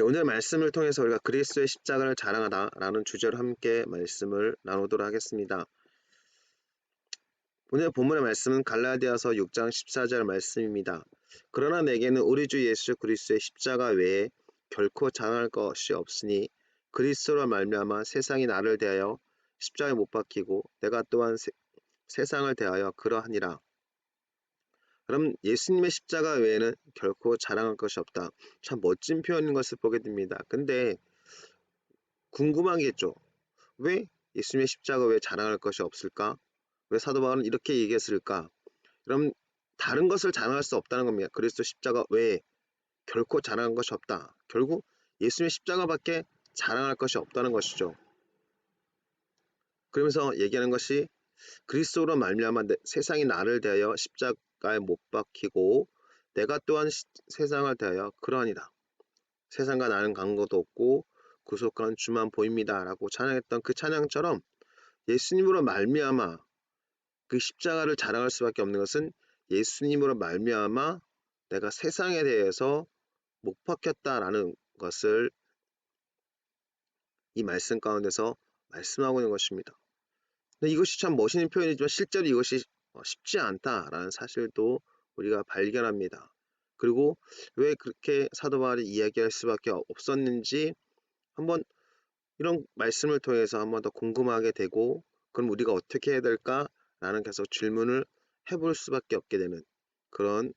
오늘 말씀을 통해서 우리가 그리스도의 십자가를 자랑하다라는 주제로 함께 말씀을 나누도록 하겠습니다. 오늘 본문의 말씀은 갈라디아서 6장 14절 말씀입니다. 그러나 내게는 우리 주 예수 그리스도의 십자가 외에 결코 자랑할 것이 없으니 그리스도로 말미암아 세상이 나를 대하여 십자가에 못 박히고 내가 또한 세상을 대하여 그러하니라. 그럼 예수님의 십자가 외에는 결코 자랑할 것이 없다. 참 멋진 표현인 것을 보게 됩니다. 근데 궁금하겠죠. 왜 예수님의 십자가 외에 자랑할 것이 없을까? 왜 사도 바울은 이렇게 얘기했을까? 그럼 다른 것을 자랑할 수 없다는 겁니다. 그리스도 십자가 외에 결코 자랑할 것이 없다. 결국 예수님의 십자가밖에 자랑할 것이 없다는 것이죠. 그러면서 얘기하는 것이 그리스도로 말미암아 세상이 나를 대하여 십자가에 못 박히고 내가 또한 세상을 대하여 그러하니라. 세상과 나는 관계도 없고 구속한 주만 보입니다. 라고 찬양했던 그 찬양처럼 예수님으로 말미암아 그 십자가를 자랑할 수밖에 없는 것은 예수님으로 말미암아 내가 세상에 대해서 못 박혔다라는 것을 이 말씀 가운데서 말씀하고 있는 것입니다. 근데 이것이 참 멋있는 표현이지만 실제로 이것이 쉽지 않다라는 사실도 우리가 발견합니다. 그리고 왜 그렇게 사도 바울이 이야기할 수밖에 없었는지 한번 이런 말씀을 통해서 한번 더 궁금하게 되고 그럼 우리가 어떻게 해야 될까라는 계속 질문을 해볼 수밖에 없게 되는 그런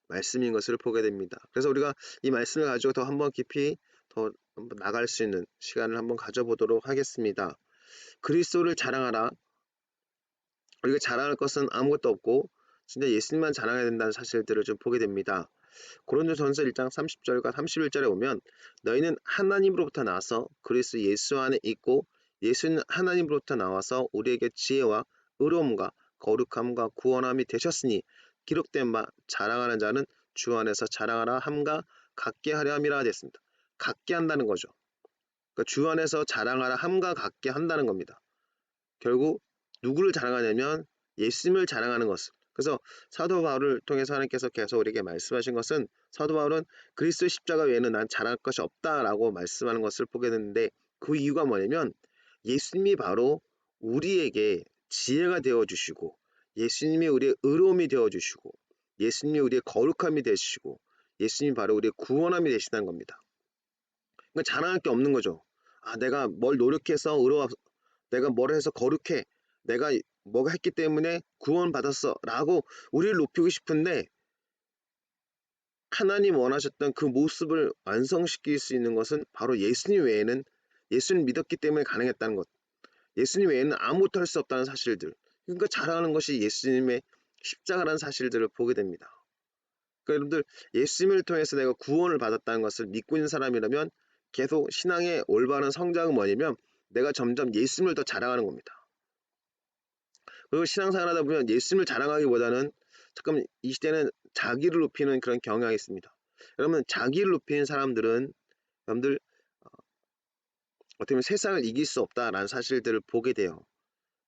말씀인 것을 보게 됩니다. 그래서 우리가 이 말씀을 가지고 더 한번 깊이 더 한번 나갈 수 있는 시간을 한번 가져보도록 하겠습니다. 그리스도를 자랑하라. 우리가 자랑할 것은 아무것도 없고 진짜 예수님만 자랑해야 된다는 사실들을 좀 보게 됩니다. 고린도전서 1장 30절과 31절에 보면 너희는 하나님으로부터 나와서 그리스도 예수 안에 있고 예수는 하나님으로부터 나와서 우리에게 지혜와 의로움과 거룩함과 구원함이 되셨으니 기록된 바 자랑하는 자는 주 안에서 자랑하라 함과 같게 하려 함이라 됐습니다. 같게 한다는 거죠. 그러니까 주 안에서 자랑하라 함과 같게 한다는 겁니다. 결국 누구를 자랑하냐면 예수님을 자랑하는 것을. 그래서 사도 바울을 통해서 하나님께서 계속 우리에게 말씀하신 것은 사도 바울은 그리스도 십자가 외에는 난 자랑할 것이 없다라고 말씀하는 것을 보게 되는데 그 이유가 뭐냐면 예수님이 바로 우리에게 지혜가 되어주시고 예수님이 우리의 의로움이 되어주시고 예수님이 우리의 거룩함이 되시고 예수님이 바로 우리의 구원함이 되시다는 겁니다. 그러니까 자랑할 게 없는 거죠. 내가 뭘 노력해서 내가 뭘 해서 거룩해. 내가 뭐가 했기 때문에 구원받았어. 라고 우리를 높이고 싶은데 하나님 원하셨던 그 모습을 완성시킬 수 있는 것은 바로 예수님 외에는 예수님 믿었기 때문에 가능했다는 것. 예수님 외에는 아무것도 할 수 없다는 사실들. 그러니까 자랑하는 것이 예수님의 십자가라는 사실들을 보게 됩니다. 그러니까 여러분들 예수님을 통해서 내가 구원을 받았다는 것을 믿고 있는 사람이라면 계속 신앙의 올바른 성장은 뭐냐면 내가 점점 예수님을 더 자랑하는 겁니다. 그리고 신앙생활 하다 보면 예수님을 자랑하기보다는 잠깐만 이 시대는 자기를 높이는 그런 경향이 있습니다. 여러분 자기를 높이는 사람들은 여러분들 어떻게 보면 세상을 이길 수 없다라는 사실들을 보게 돼요.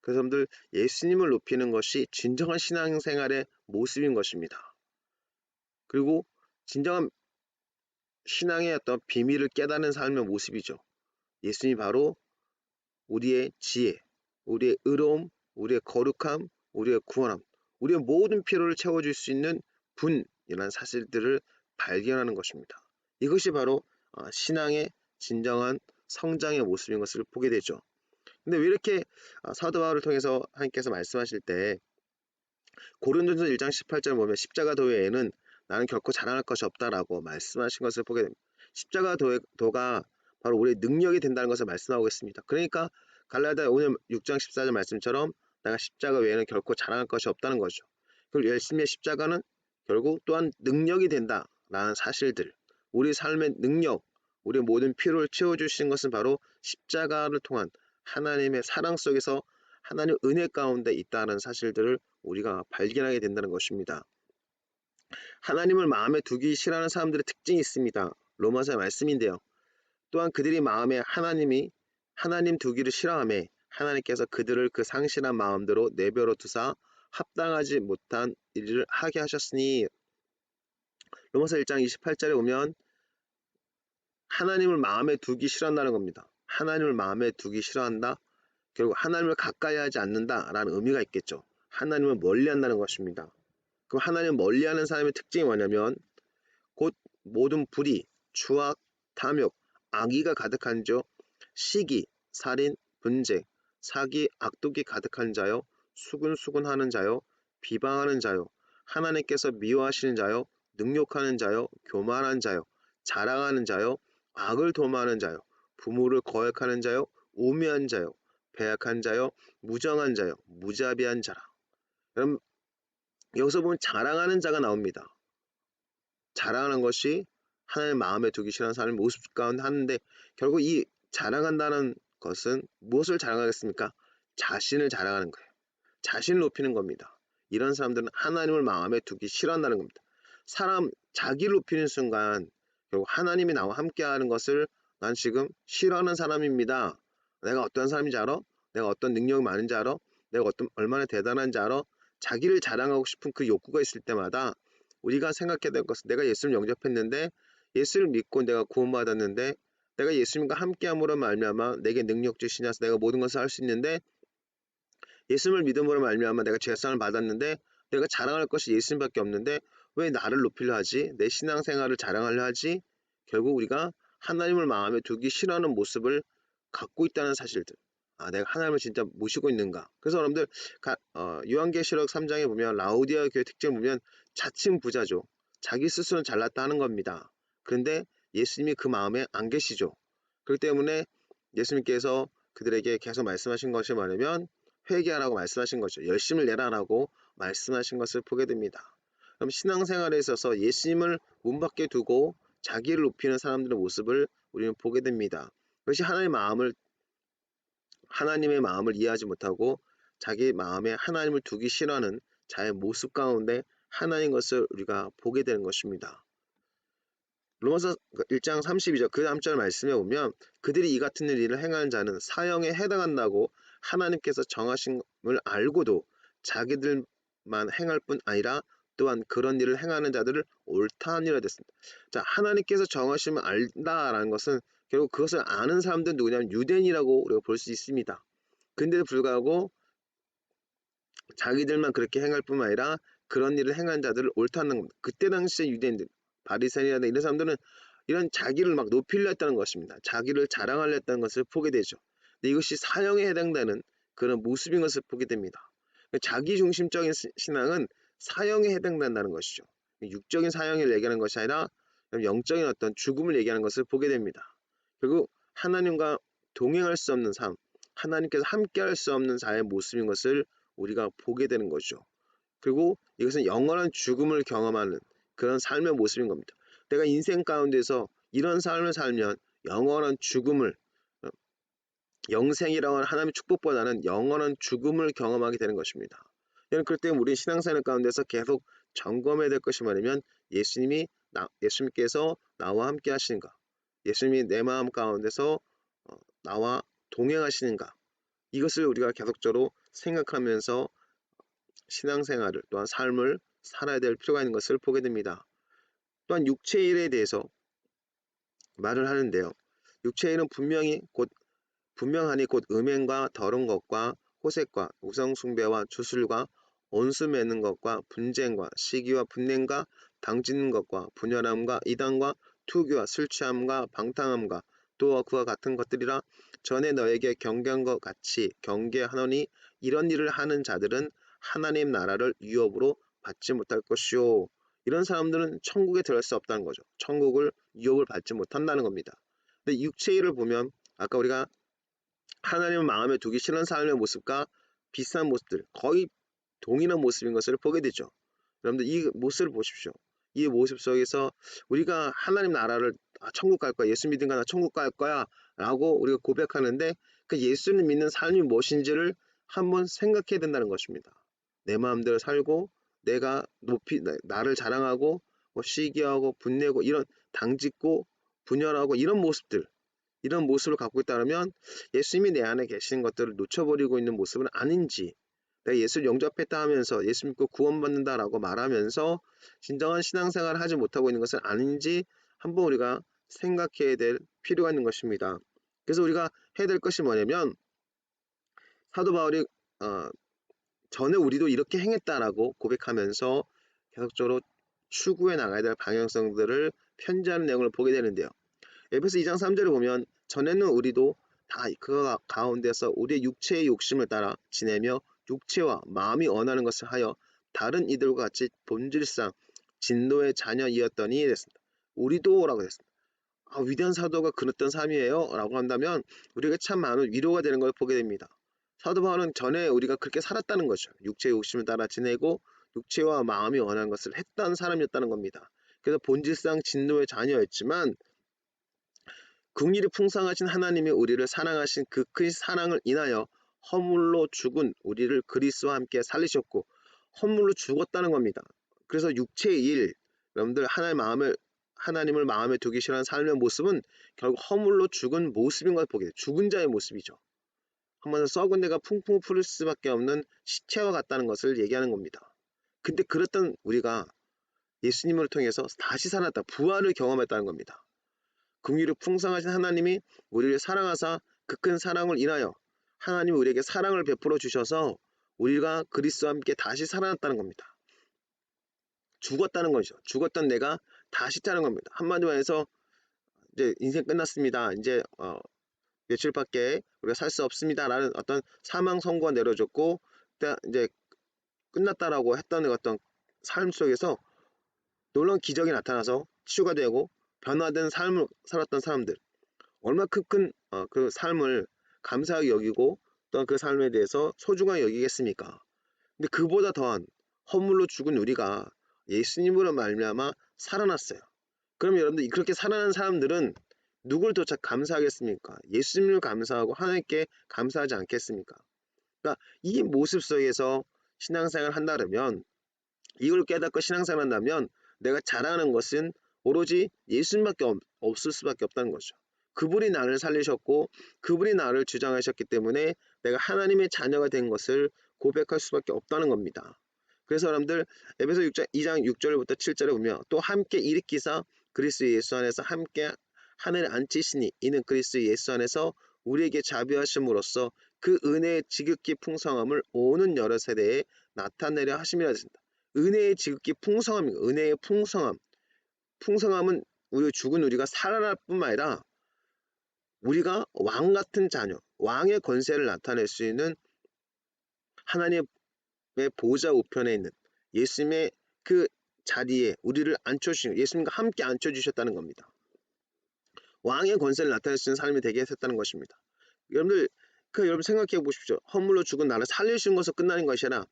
그래서 여러분들 예수님을 높이는 것이 진정한 신앙생활의 모습인 것입니다. 그리고 진정한 신앙의 어떤 비밀을 깨닫는 삶의 모습이죠. 예수님이 바로 우리의 지혜, 우리의 의로움, 우리의 거룩함, 우리의 구원함, 우리의 모든 필요를 채워줄 수 있는 분이라는 사실들을 발견하는 것입니다. 이것이 바로 신앙의 진정한 성장의 모습인 것을 보게 되죠. 근데 왜 이렇게 사도 바울을 통해서 하나님께서 말씀하실 때 고린도전서 1장 18절 보면 십자가 도에는 나는 결코 자랑할 것이 없다라고 말씀하신 것을 보게 됩니다. 십자가 도가 바로 우리의 능력이 된다는 것을 말씀하고 있습니다. 그러니까 갈라디아 오늘 6장 14절 말씀처럼 내가 십자가 외에는 결코 자랑할 것이 없다는 거죠. 그리고 열심의 십자가는 결국 또한 능력이 된다라는 사실들, 우리 삶의 능력, 우리의 모든 필요를 채워주신 것은 바로 십자가를 통한 하나님의 사랑 속에서 하나님의 은혜 가운데 있다는 사실들을 우리가 발견하게 된다는 것입니다. 하나님을 마음에 두기 싫어하는 사람들의 특징이 있습니다. 로마서의 말씀인데요. 또한 그들이 마음에 하나님 두기를 싫어하며 하나님께서 그들을 그 상실한 마음대로 내버려 두사 합당하지 못한 일을 하게 하셨으니 로마서 1장 28절에 보면 하나님을 마음에 두기 싫어한다는 겁니다. 하나님을 마음에 두기 싫어한다. 결국 하나님을 가까이 하지 않는다라는 의미가 있겠죠. 하나님을 멀리한다는 것입니다. 그럼 하나님을 멀리하는 사람의 특징이 뭐냐면 곧 모든 불의, 추악, 탐욕, 악의가 가득한 자, 시기, 살인, 분쟁, 사기, 악독이 가득한 자요, 수군수군하는 자요, 비방하는 자요, 하나님께서 미워하시는 자요, 능욕하는 자요, 교만한 자요, 자랑하는 자요, 악을 도모하는 자요, 부모를 거역하는 자요, 우매한 자요, 배약한 자요, 무정한 자요, 무자비한 자라. 그럼 여기서 보면 자랑하는 자가 나옵니다. 자랑하는 것이 하나님 마음에 두기 싫어하는 사람의 모습 가운데 하는데 결국 이 자랑한다는 것은 무엇을 자랑하겠습니까? 자신을 자랑하는 거예요. 자신을 높이는 겁니다. 이런 사람들은 하나님을 마음에 두기 싫어한다는 겁니다. 사람 자기를 높이는 순간 결국 하나님이 나와 함께하는 것을 난 지금 싫어하는 사람입니다. 내가 어떤 사람인지 알아? 내가 어떤 능력이 많은지 알아? 내가 얼마나 대단한지 알아? 자기를 자랑하고 싶은 그 욕구가 있을 때마다 우리가 생각해야 될 것은 내가 예수를 영접했는데 예수를 믿고 내가 구원받았는데 내가 예수님과 함께함으로 말미암아 내게 능력 주시냐서 내가 모든 것을 할 수 있는데 예수님을 믿음으로 말미암아 내가 죄사함을 받았는데 내가 자랑할 것이 예수님밖에 없는데 왜 나를 높이려 하지? 내 신앙생활을 자랑하려 하지? 결국 우리가 하나님을 마음에 두기 싫어하는 모습을 갖고 있다는 사실들. 아, 내가 하나님을 진짜 모시고 있는가? 그래서 여러분들 요한계시록 3장에 보면 라오디아 교회 특징을 보면 자칭 부자죠. 자기 스스로는 잘났다 하는 겁니다. 그런데 예수님이 그 마음에 안 계시죠. 그렇기 때문에 예수님께서 그들에게 계속 말씀하신 것이 뭐냐면 회개하라고 말씀하신 거죠. 열심을 내라라고 말씀하신 것을 보게 됩니다. 그럼 신앙생활에 있어서 예수님을 문 밖에 두고 자기를 높이는 사람들의 모습을 우리는 보게 됩니다. 그것이 하나님의 마음을 이해하지 못하고 자기 마음에 하나님을 두기 싫어하는 자의 모습 가운데 하나인 것을 우리가 보게 되는 것입니다. 로마서 1장 32절 그 다음 절 말씀에 보면 그들이 이 같은 일을 행하는 자는 사형에 해당한다고 하나님께서 정하신 걸 알고도 자기들만 행할 뿐 아니라 또한 그런 일을 행하는 자들을 옳다 하니라 됐습니다. 자, 하나님께서 정하심을 안다라는 것은 결국 그것을 아는 사람들은 누구냐면 유대인이라고 우리가 볼 수 있습니다. 근데도 불구하고 자기들만 그렇게 행할 뿐만 아니라 그런 일을 행한 자들을 옳다는 겁니다. 그때 당시에 유대인들, 바리새인이라든가 이런 사람들은 이런 자기를 막 높이려 했다는 것입니다. 자기를 자랑하려 했다는 것을 보게 되죠. 근데 이것이 사형에 해당되는 그런 모습인 것을 보게 됩니다. 자기 중심적인 신앙은 사형에 해당된다는 것이죠. 육적인 사형을 얘기하는 것이 아니라 영적인 어떤 죽음을 얘기하는 것을 보게 됩니다. 결국 하나님과 동행할 수 없는 삶, 하나님께서 함께할 수 없는 자의 모습인 것을 우리가 보게 되는 거죠. 그리고 이것은 영원한 죽음을 경험하는 그런 삶의 모습인 겁니다. 내가 인생 가운데서 이런 삶을 살면 영원한 죽음을 영생이라고 하는 하나님의 축복보다는 영원한 죽음을 경험하게 되는 것입니다. 그렇기 때문에 우리 신앙생활 가운데서 계속 점검해야 될 것이 뭐냐면 예수님께서 나와 함께 하시는가, 예수님이 내 마음 가운데서 나와 동행하시는가, 이것을 우리가 계속적으로 생각하면서 신앙생활을 또한 삶을 살아야 될 필요가 있는 것을 보게 됩니다. 또한 육체의 일에 대해서 말을 하는데요. 육체의 일은 분명하니 곧 음행과 더러운 것과 호색과 우상숭배와 주술과 온수 맺는 것과 분쟁과 시기와 분냄과 당짓는 것과 분열함과 이단과 투기와 술 취함과 방탕함과 또 그와 같은 것들이라. 전에 너에게 경계한 것 같이 경계하노니 이런 일을 하는 자들은 하나님 나라를 유업으로 받지 못할 것이요. 이런 사람들은 천국에 들어갈 수 없다는 거죠. 천국을 유업을 받지 못한다는 겁니다. 근데 육체의 일을 보면 아까 우리가 하나님을 마음에 두기 싫은 삶의 모습과 비슷한 모습들, 거의 동일한 모습인 것을 보게 되죠. 여러분들 이 모습을 보십시오. 이 모습 속에서 우리가 하나님 나라를 천국 갈 거야, 예수 믿으니까 나 천국 갈 거야 라고 우리가 고백하는데 그 예수를 믿는 삶이 무엇인지를 한번 생각해야 된다는 것입니다. 내 마음대로 살고 내가 나를 자랑하고 시기하고 분내고 이런 당짓고 분열하고 이런 모습을 갖고 있다면 예수님이 내 안에 계시는 것들을 놓쳐버리고 있는 모습은 아닌지, 내가 예수를 영접했다 하면서 예수 믿고 구원받는다라고 말하면서 진정한 신앙생활을 하지 못하고 있는 것은 아닌지 한번 우리가 생각해야 될 필요가 있는 것입니다. 그래서 우리가 해야 될 것이 뭐냐면 사도 바울이 전에 우리도 이렇게 행했다라고 고백하면서 계속적으로 추구해 나가야 될 방향성들을 편지하는 내용을 보게 되는데요. 에베소 2장 3절을 보면 전에는 우리도 다 그 가운데서 우리의 육체의 욕심을 따라 지내며 육체와 마음이 원하는 것을 하여 다른 이들과 같이 본질상 진노의 자녀이었더니 됐습니다. 우리도라고 됐습니다. 위대한 사도가 그랬던 삶이에요 라고 한다면 우리에게 참 많은 위로가 되는 걸 보게 됩니다. 사도 바울은 전에 우리가 그렇게 살았다는 거죠. 육체의 욕심을 따라 지내고 육체와 마음이 원하는 것을 했던 사람이었다는 겁니다. 그래서 본질상 진노의 자녀였지만 긍휼이 풍성하신 하나님이 우리를 사랑하신 그 큰 사랑을 인하여 허물로 죽은 우리를 그리스도와 함께 살리셨고 허물로 죽었다는 겁니다. 그래서 육체의 일, 여러분들 하나님을 마음에 두기 싫어하는 삶의 모습은 결국 허물로 죽은 모습인 걸 보게 돼요. 죽은 자의 모습이죠. 한번 썩은 데가 풍풍 풀릴 수밖에 없는 시체와 같다는 것을 얘기하는 겁니다. 근데 그랬던 우리가 예수님을 통해서 다시 살았다, 부활을 경험했다는 겁니다. 긍휼이 풍성하신 하나님이 우리를 사랑하사 그 큰 사랑을 인하여 하나님이 우리에게 사랑을 베풀어 주셔서 우리가 그리스도와 함께 다시 살아났다는 겁니다. 죽었다는 거죠. 죽었던 내가 다시 사는 겁니다. 한마디로 해서 이제 인생 끝났습니다. 이제 며칠밖에 우리가 살 수 없습니다라는 어떤 사망 선고가 내려졌고 이제 끝났다라고 했던 어떤 삶 속에서 놀라운 기적이 나타나서 치유가 되고 변화된 삶을 살았던 사람들, 얼마나 큰 그 삶을 감사하게 여기고 또 그 삶에 대해서 소중하게 여기겠습니까? 근데 그보다 더한 허물로 죽은 우리가 예수님으로 말미암아 살아났어요. 그럼 여러분들 그렇게 살아난 사람들은 누굴 더 감사하겠습니까? 예수님을 감사하고 하나님께 감사하지 않겠습니까? 그러니까 이 모습 속에서 신앙생활을 한다면, 이걸 깨닫고 신앙생활을 한다면 내가 잘하는 것은 오로지 예수님밖에 없을 수밖에 없다는 거죠. 그분이 나를 살리셨고 그분이 나를 주장하셨기 때문에 내가 하나님의 자녀가 된 것을 고백할 수밖에 없다는 겁니다. 그래서 여러분들 에베소 2장 6절부터 7절에 보면 또 함께 일으키사 그리스도 예수 안에서 함께 하늘에 앉히시니 이는 그리스도 예수 안에서 우리에게 자비하심으로써 그 은혜의 지극히 풍성함을 오는 여러 세대에 나타내려 하심이라 했습니다. 은혜의 지극히 풍성함입니다. 은혜의 풍성함. 풍성함은 우리 죽은 우리가 살아날 뿐만 아니라 우리가 왕 같은 자녀, 왕의 권세를 나타낼 수 있는 하나님의 보좌 우편에 있는 예수님의 그 자리에 우리를 앉혀주신, 예수님과 함께 앉혀주셨다는 겁니다. 왕의 권세를 나타낼 수 있는 삶이 되게 했다는 것입니다. 여러분들, 여러분 생각해 보십시오. 허물로 죽은 나를 살리신 것으로 끝나는 것이 아니라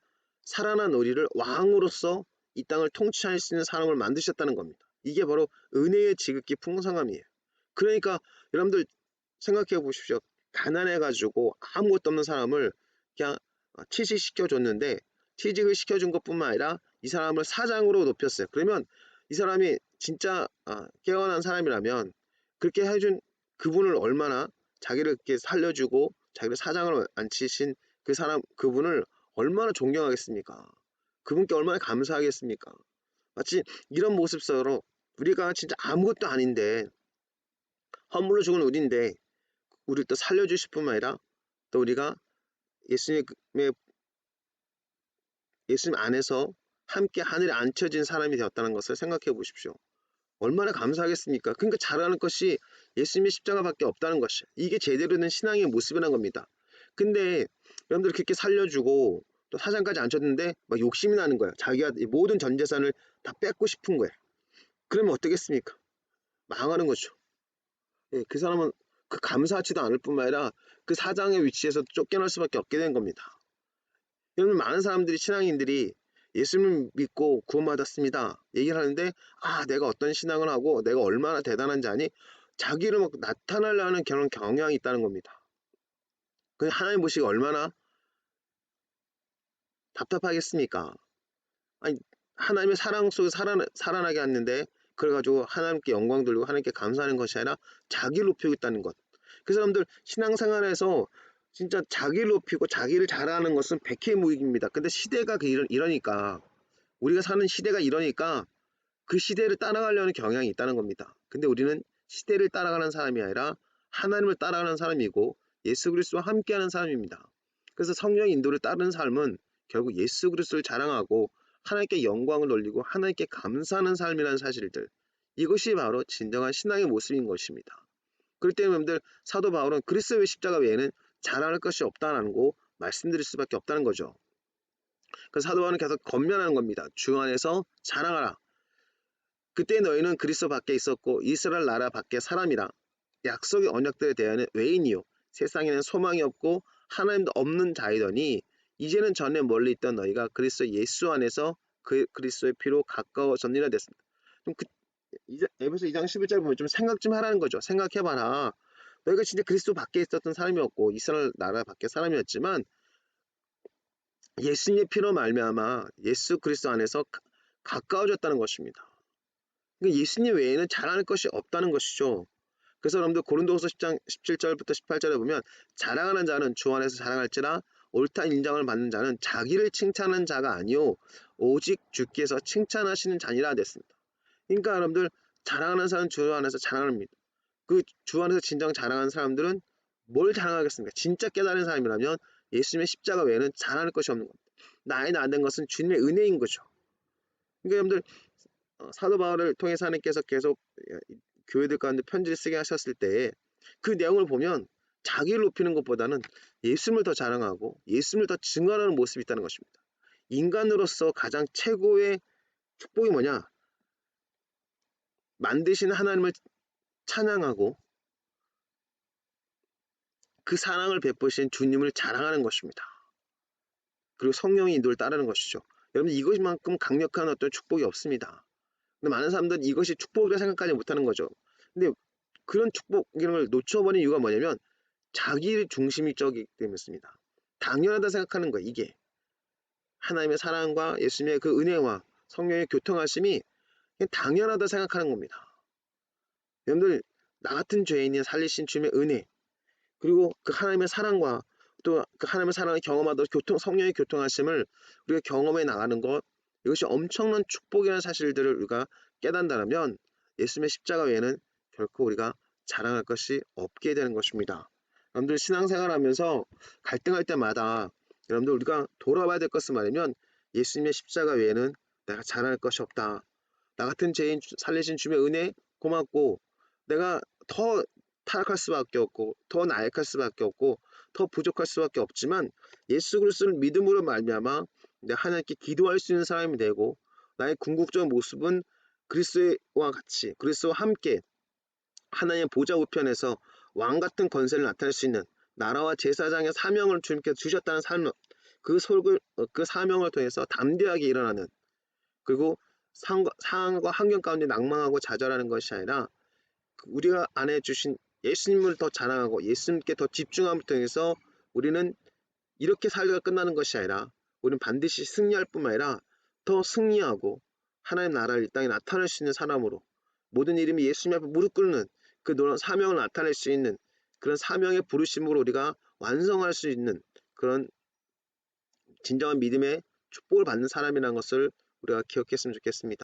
살아난 우리를 왕으로서 이 땅을 통치할 수 있는 사람을 만드셨다는 겁니다. 이게 바로 은혜의 지극히 풍성함이에요. 그러니까 여러분들 생각해 보십시오. 가난해가지고 아무것도 없는 사람을 그냥 취직시켜줬는데 취직을 시켜준 것뿐만 아니라 이 사람을 사장으로 높였어요. 그러면 이 사람이 진짜 깨어난 사람이라면 그렇게 해준 그분을 얼마나, 자기를 이렇게 살려주고 자기를 사장으로 앉히신 그 사람, 그분을 얼마나 존경하겠습니까? 그분께 얼마나 감사하겠습니까? 마치 이런 모습 속으로 우리가 진짜 아무것도 아닌데 허물로 죽은 우리인데 우리를 또 살려주실 뿐만 아니라 또 우리가 예수님 안에서 함께 하늘에 앉혀진 사람이 되었다는 것을 생각해 보십시오. 얼마나 감사하겠습니까? 그러니까 잘하는 것이 예수님의 십자가밖에 없다는 것이에요. 이게 제대로 된 신앙의 모습이라는 겁니다. 근데 여러분들 그렇게 살려주고 또 사장까지 앉혔는데 막 욕심이 나는 거예요. 자기가 모든 전 재산을 다 뺏고 싶은 거예요. 그러면 어떻겠습니까? 망하는 거죠. 예, 그 사람은 그 감사하지도 않을 뿐만 아니라 그 사장의 위치에서 쫓겨날 수밖에 없게 된 겁니다. 여러분, 많은 사람들이, 신앙인들이 예수님을 믿고 구원받았습니다 얘기를 하는데, 내가 어떤 신앙을 하고 내가 얼마나 대단한 자니, 자기를 막 나타내려는 그런 경향이 있다는 겁니다. 근데 하나님 보시기 얼마나 답답하겠습니까? 아니, 하나님의 사랑 속에 살아나게 했는데 그래가지고 하나님께 영광 돌리고 하나님께 감사하는 것이 아니라 자기를 높이고 있다는 것. 그래서 여러분들 신앙생활에서 진짜 자기를 높이고 자기를 잘하는 것은 백해무익입니다. 근데 시대가 이러니까, 우리가 사는 시대가 이러니까 그 시대를 따라가려는 경향이 있다는 겁니다. 근데 우리는 시대를 따라가는 사람이 아니라 하나님을 따라가는 사람이고 예수 그리스도와 함께하는 사람입니다. 그래서 성령의 인도를 따르는 삶은 결국 예수 그리스도를 자랑하고 하나님께 영광을 돌리고 하나님께 감사하는 삶이라는 사실들, 이것이 바로 진정한 신앙의 모습인 것입니다. 그렇기 때문에 여러분들 사도 바울은 그리스도의 십자가 외에는 자랑할 것이 없다는 거 말씀드릴 수밖에 없다는 거죠. 그래서 사도 바울은 계속 권면하는 겁니다. 주 안에서 자랑하라. 그때 너희는 그리스도 밖에 있었고 이스라엘 나라 밖에 사람이라. 약속의 언약들에 대한 외인이요 세상에는 소망이 없고 하나님도 없는 자이더니 이제는 전에 멀리 있던 너희가 그리스도 예수 안에서 그리스도의 피로 가까워졌느니라 됐습니다. 좀 에베소 2장 11절 보면 좀 생각 좀 하라는 거죠. 생각해봐라. 너희가 진짜 그리스도 밖에 있었던 사람이었고 이스라엘 나라 밖에 사람이었지만 예수님의 피로 말미암아 예수 그리스도 안에서 가까워졌다는 것입니다. 그러니까 예수님 외에는 자랑할 것이 없다는 것이죠. 그래서 여러분들 고린도후서 10장 17절부터 18절에 보면 자랑하는 자는 주 안에서 자랑할지라 옳다 인정을 받는 자는 자기를 칭찬하는 자가 아니요 오직 주께서 칭찬하시는 자니라 됐습니다. 그러니까 여러분들 자랑하는 사람은 주 안에서 자랑합니다. 그 주 안에서 진정 자랑하는 사람들은 뭘 자랑하겠습니까? 진짜 깨달은 사람이라면 예수님의 십자가 외에는 자랑할 것이 없는 겁니다. 나이는 안 된 것은 주님의 은혜인 거죠. 그러니까 여러분들 사도 바울을 통해서 하나님께서 계속 교회들 가운데 편지를 쓰게 하셨을 때 그 내용을 보면 자기를 높이는 것보다는 예수님을 더 자랑하고 예수님을 더 증언하는 모습이 있다는 것입니다. 인간으로서 가장 최고의 축복이 뭐냐? 만드신 하나님을 찬양하고 그 사랑을 베푸신 주님을 자랑하는 것입니다. 그리고 성령의 인도를 따르는 것이죠. 여러분 이것만큼 강력한 어떤 축복이 없습니다. 근데 많은 사람들은 이것이 축복이라 생각하지 못하는 거죠. 근데 그런 축복을 놓쳐버린 이유가 뭐냐면 자기 중심적이기 때문이었습니다. 당연하다 생각하는 거예요. 이게 하나님의 사랑과 예수님의 그 은혜와 성령의 교통하심이 그냥 당연하다 생각하는 겁니다. 여러분들 나 같은 죄인이 살리신 주님의 은혜 그리고 그 하나님의 사랑과 또 그 하나님의 사랑을 경험하다 성령의 교통하심을 우리가 경험해 나가는 것, 이것이 엄청난 축복이라는 사실들을 우리가 깨닫는다면 예수님의 십자가 외에는 결코 우리가 자랑할 것이 없게 되는 것입니다. 여러분들 신앙생활하면서 갈등할 때마다 여러분들 우리가 돌아봐야 될 것은 말이면 예수님의 십자가 외에는 내가 자랑할 것이 없다. 나 같은 죄인 살리신 주님의 은혜 고맙고 내가 더 타락할 수밖에 없고 더 나약할 수밖에 없고 더 부족할 수밖에 없지만 예수 그리스도를 믿음으로 말미암아 내가 하나님께 기도할 수 있는 사람이 되고 나의 궁극적 모습은 그리스도와 같이 그리스도와 함께 하나님의 보좌 우편에서 왕 같은 권세를 나타낼 수 있는 나라와 제사장의 사명을 주님께서 주셨다는 삶, 그 사명을 통해서 담대하게 일어나는 그리고 상황과 환경 가운데 낭망하고 좌절하는 것이 아니라 우리가 안에 주신 예수님을 더 자랑하고 예수님께 더 집중함을 통해서 우리는 이렇게 살기가 끝나는 것이 아니라 우리는 반드시 승리할 뿐만 아니라 더 승리하고 하나님 나라를 이 땅에 나타낼 수 있는 사람으로 모든 이름이 예수님 앞에 무릎 꿇는 그 놀라운 사명을 나타낼 수 있는 그런 사명의 부르심으로 우리가 완성할 수 있는 그런 진정한 믿음의 축복을 받는 사람이라는 것을 우리가 기억했으면 좋겠습니다.